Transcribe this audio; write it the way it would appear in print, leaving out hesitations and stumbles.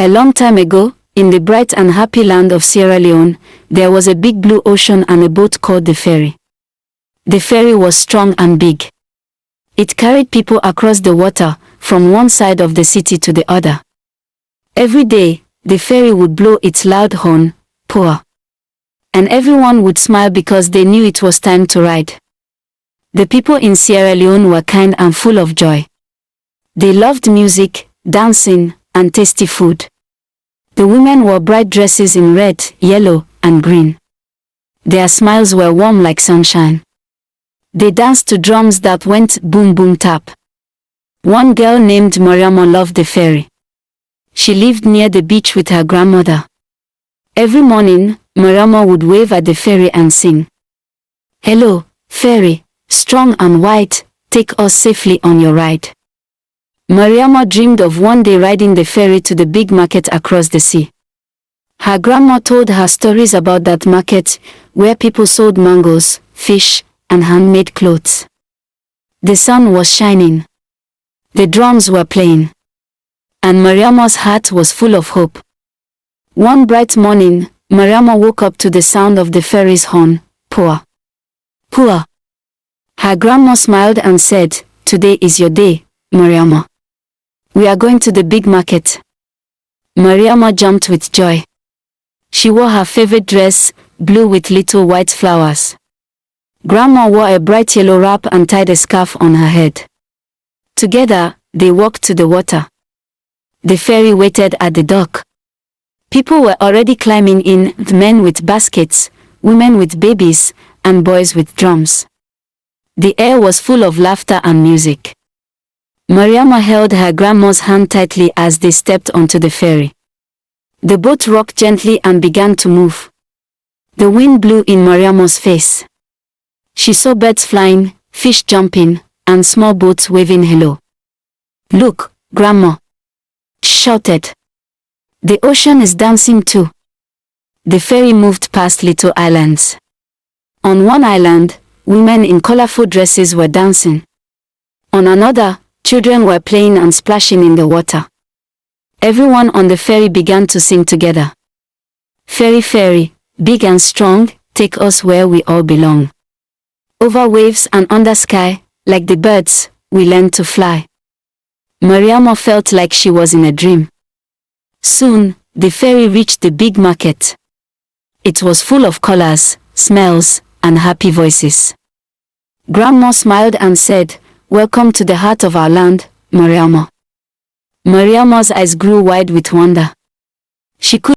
A long time ago, in the bright and happy land of Sierra Leone, there was a big blue ocean and a boat called the ferry. The ferry was strong and big. It carried people across the water, from one side of the city to the other. Every day, the ferry would blow its loud horn, Poa. And everyone would smile because they knew it was time to ride. The people in Sierra Leone were kind and full of joy. They loved music, dancing, and tasty food. The women wore bright dresses in red, yellow, and green. Their smiles were warm like sunshine. They danced to drums that went boom boom tap. One girl named Mariama loved the ferry. She lived near the beach with her grandmother. Every morning, Mariama would wave at the ferry and sing, "Hello, ferry, strong and white, take us safely on your ride." Mariama dreamed of one day riding the ferry to the big market across the sea. Her grandma told her stories about that market, where people sold mangoes, fish, and handmade clothes. The sun was shining. The drums were playing. And Mariama's heart was full of hope. One bright morning, Mariama woke up to the sound of the ferry's horn, Poa. Poa. Her grandma smiled and said, "Today is your day, Mariama. We are going to the big market." Mariama jumped with joy. She wore her favorite dress, blue with little white flowers. Grandma wore a bright yellow wrap and tied a scarf on her head. Together, they walked to the water. The ferry waited at the dock. People were already climbing in, men with baskets, women with babies, and boys with drums. The air was full of laughter and music. Mariama held her grandma's hand tightly as they stepped onto the ferry. The boat rocked gently and began to move. The wind blew in Mariama's face. She saw birds flying, fish jumping, and small boats waving hello. "Look, Grandma!" she shouted. "The ocean is dancing too." The ferry moved past little islands. On one island, women in colorful dresses were dancing. On another, children were playing and splashing in the water. Everyone on the ferry began to sing together. "Ferry, ferry, big and strong, take us where we all belong. Over waves and under sky, like the birds, we learn to fly." Mariama felt like she was in a dream. Soon, the ferry reached the big market. It was full of colors, smells, and happy voices. Grandma smiled and said, "Welcome to the heart of our land, Mariama." Mariama's eyes grew wide with wonder. She could